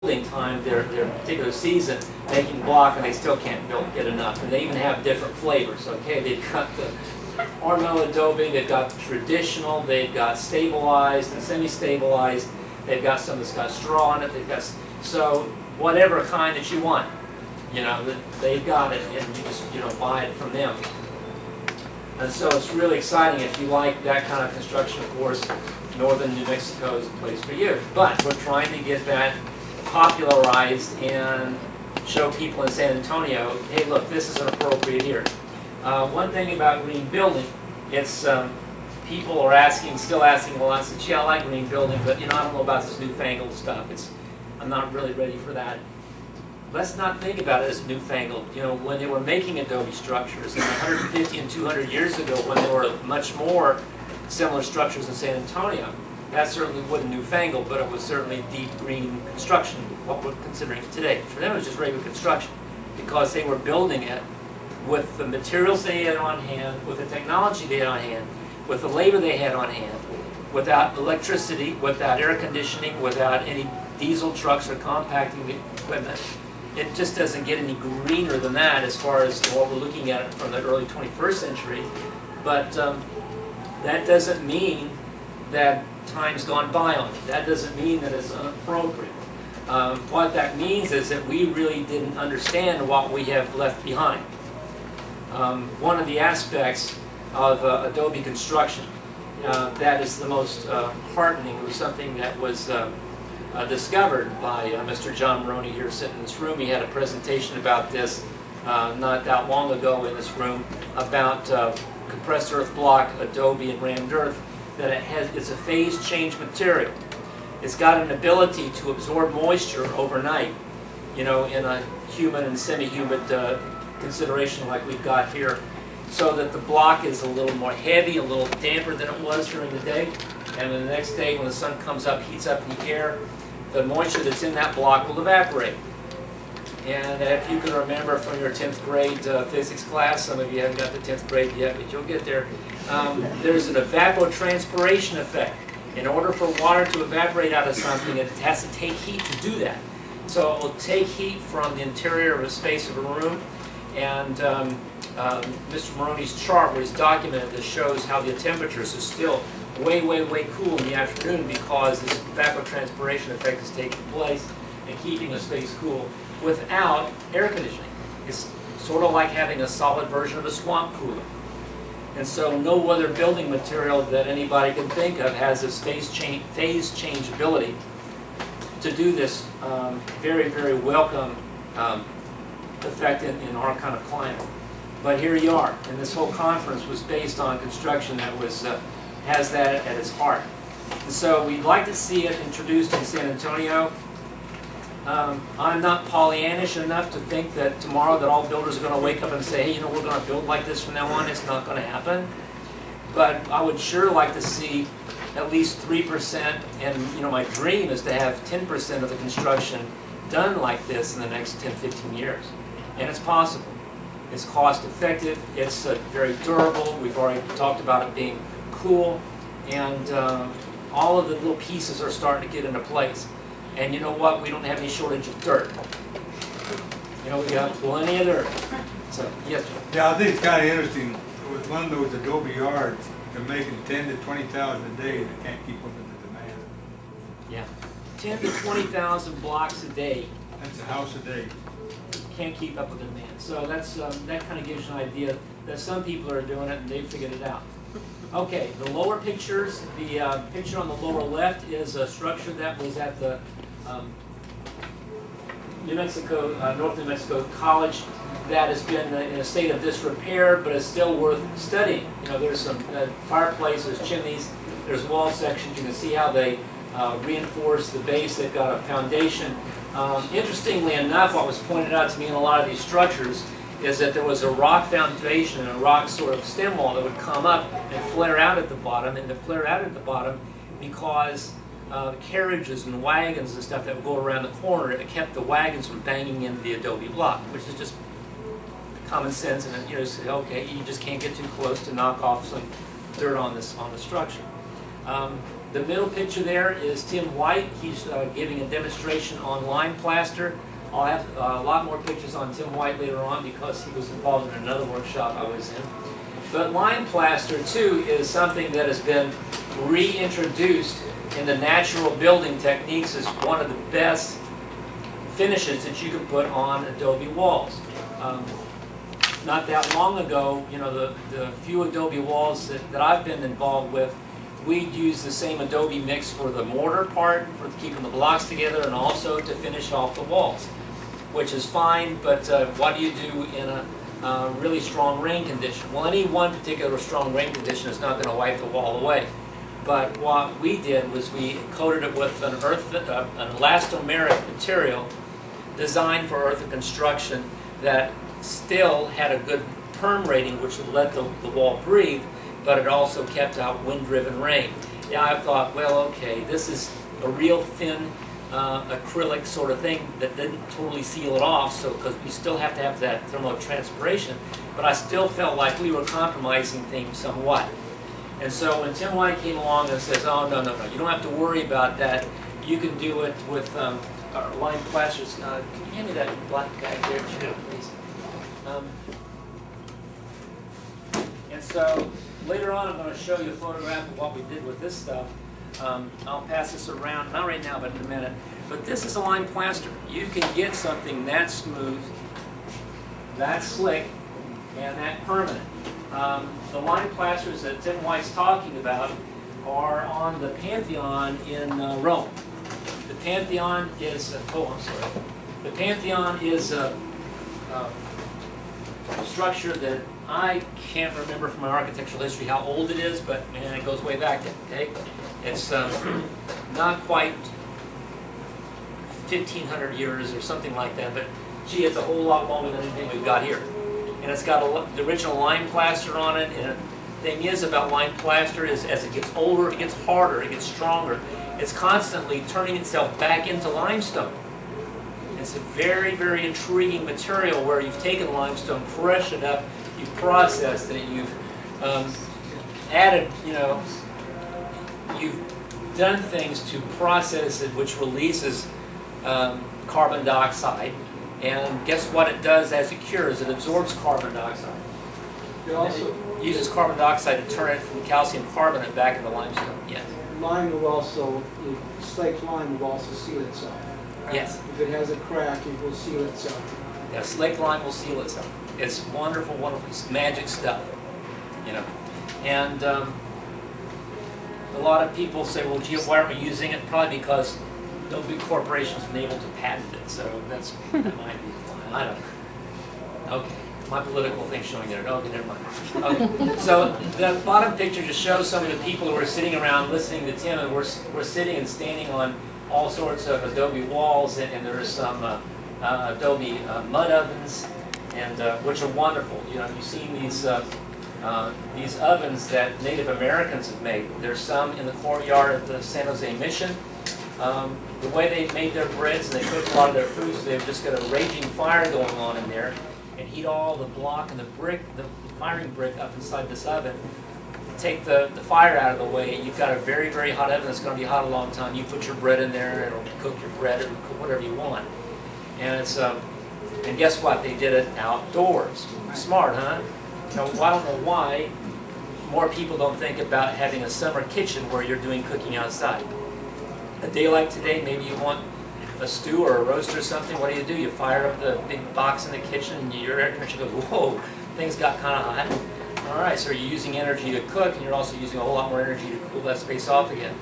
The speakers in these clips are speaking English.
building time, their particular season, making block, and they still can't get enough. And they even have different flavors. Okay, they've got the ornamental adobe, they've got traditional, they've got stabilized and semi-stabilized. They've got some that's got straw in it. They've got so whatever kind that you want, you know, they've got it, and you just buy it from them. And so it's really exciting. If you like that kind of construction, of course, northern New Mexico is a place for you. But we're trying to get that popularized and show people in San Antonio, hey, look, this is an appropriate here. One thing about green building, it's people are still asking a lot. Said, yeah, I like green building, but I don't know about this newfangled stuff. I'm not really ready for that. Let's not think about it as newfangled. When they were making adobe structures, 150 and 200 years ago, when there were much more similar structures in San Antonio, that certainly wasn't newfangled, but it was certainly deep green construction, what we're considering it today. For them, it was just regular construction, because they were building it with the materials they had on hand, with the technology they had on hand, with the labor they had on hand, without electricity, without air conditioning, without any diesel trucks or compacting equipment. It just doesn't get any greener than that as far as what we're looking at from the early 21st century. But that doesn't mean that time's gone by on it. That doesn't mean that it's inappropriate. What that means is that we really didn't understand what we have left behind. One of the aspects of adobe construction that is the most heartening was something that was discovered by Mr. John Maroney here sitting in this room. He had a presentation about this not that long ago in this room about compressed earth block, adobe, and rammed earth, that it's a phase change material. It's got an ability to absorb moisture overnight, in a humid and semi-humid consideration like we've got here, so that the block is a little more heavy, a little damper than it was during the day, and then the next day when the sun comes up, heats up the air, the moisture that's in that block will evaporate. And if you can remember from your 10th grade physics class, some of you haven't got the 10th grade yet, but you'll get there, there's an evapotranspiration effect. In order for water to evaporate out of something, it has to take heat to do that. So it will take heat from the interior of a space of a room, and Mr. Maroney's chart where he's documented this shows how the temperatures are still way, way, way cool in the afternoon because this evapotranspiration effect is taking place and keeping a space cool without air conditioning. It's sort of like having a solid version of a swamp cooler. And so no other building material that anybody can think of has this phase change ability to do this very, very welcome effect in our kind of climate. But here you are, and this whole conference was based on construction that has that at its heart. And so we'd like to see it introduced in San Antonio. I'm not Pollyannish enough to think that tomorrow that all builders are going to wake up and say, hey, we're going to build like this from now on. It's not going to happen. But I would sure like to see at least 3%, and my dream is to have 10% of the construction done like this in the next 10, 15 years. And it's possible. It's cost effective, it's very durable, we've already talked about it being cool, and all of the little pieces are starting to get into place. And you know what? We don't have any shortage of dirt. We got plenty of dirt. So, yes, sir. Yeah, I think it's kind of interesting. With one of those adobe yards, they're making 10 to 20,000 a day, and they can't keep up with the demand. Yeah, 10 to 20,000 blocks a day. That's a house a day. Can't keep up with the demand. So that's that kind of gives you an idea that some people are doing it and they've figured it out. Okay, the lower pictures. The picture on the lower left is a structure that was at the North New Mexico College that has been in a state of disrepair, but is still worth studying. There's some fireplace, there's chimneys, there's wall sections. You can see how they reinforce the base. They've got a foundation. Interestingly enough, what was pointed out to me in a lot of these structures is that there was a rock foundation and a rock sort of stem wall that would come up and flare out at the bottom, and to flare out at the bottom because carriages and wagons and stuff that would go around the corner, it kept the wagons from banging into the adobe block, which is just common sense, and say, okay, you just can't get too close to knock off some dirt on the structure. The middle picture there is Tim White. He's giving a demonstration on lime plaster. I'll have a lot more pictures on Tim White later on because he was involved in another workshop I was in. But lime plaster, too, is something that has been reintroduced in the natural building techniques as one of the best finishes that you can put on adobe walls. Not that long ago, you know, the few adobe walls that I've been involved with, we'd use the same adobe mix for the mortar part, for keeping the blocks together, and also to finish off the walls, which is fine, but what do you do in a really strong rain condition? Well, any one particular strong rain condition is not going to wipe the wall away. But what we did was we coated it with an elastomeric material designed for earthen construction that still had a good perm rating, which would let the wall breathe, but it also kept out wind-driven rain. Yeah, I thought, well, okay, this is a real thin acrylic sort of thing that didn't totally seal it off, so because we still have to have that thermotranspiration, but I still felt like we were compromising things somewhat. And so when Tim White came along and says, oh, no, you don't have to worry about that. You can do it with lime plasters. Can you hand me that black bag there, too, please? And so later on, I'm going to show you a photograph of what we did with this stuff. I'll pass this around, not right now, but in a minute. But this is a lime plaster. You can get something that smooth, that slick, and that permanent. The lime plasters that Tim White's talking about are on the Pantheon in Rome. The Pantheon is, The Pantheon is a structure that I can't remember from my architectural history how old it is, but man, it goes way back then, okay? It's not quite 1,500 years or something like that, but gee, it's a whole lot longer than anything we've got here. And it's got the original lime plaster on it, and the thing is about lime plaster is as it gets older, it gets harder, it gets stronger. It's constantly turning itself back into limestone. It's a very, very intriguing material where you've taken limestone, crushed it up, you've processed it, you've added, you know, you've done things to process it which releases carbon dioxide. And guess what it does as it cures? It absorbs carbon dioxide. It also It uses carbon dioxide to turn it from calcium carbonate back into limestone. Yes. lime will also, slaked lime will also seal itself. Yes. If it has a crack, it will seal itself. Yeah, slaked lime will seal itself. It's wonderful, wonderful. It's magic stuff, you know. And a lot of people say, well, gee, why aren't we using it? Probably because no big corporation's been able to patent it. So that might be why. I don't know. Okay. My political thing showing there. Okay, never mind. Okay. So the bottom picture just shows some of the people who are sitting around listening to Tim, and we're sitting and standing on all sorts of adobe walls, and there's some adobe mud ovens, and which are wonderful. You know, you've seen these ovens that Native Americans have made. There's some in the courtyard of the San Jose Mission. The way they made their breads and they cook a lot of their food, so they've just got a raging fire going on in there, and heat all the block and the brick, the firing brick up inside this oven. Take the fire out of the way, and you've got a very, very hot oven that's going to be hot a long time. You put your bread in there, and it'll cook your bread, it'll cook whatever you want. And it's and guess what? They did it outdoors. Smart, huh? Now, I don't know why more people don't think about having a summer kitchen where you're doing cooking outside. A day like today, maybe you want a stew or a roast or something. What do? You fire up the big box in the kitchen, and your air conditioner goes, whoa, things got kind of hot. All right, so you're using energy to cook, and you're also using a whole lot more energy to cool that space off again.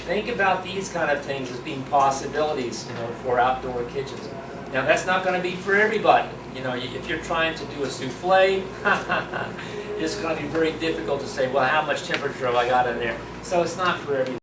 Think about these kind of things as being possibilities, you know, for outdoor kitchens. Now, that's not going to be for everybody. You know, if you're trying to do a souffle, it's going to be very difficult to say, well, how much temperature have I got in there? So it's not for everybody.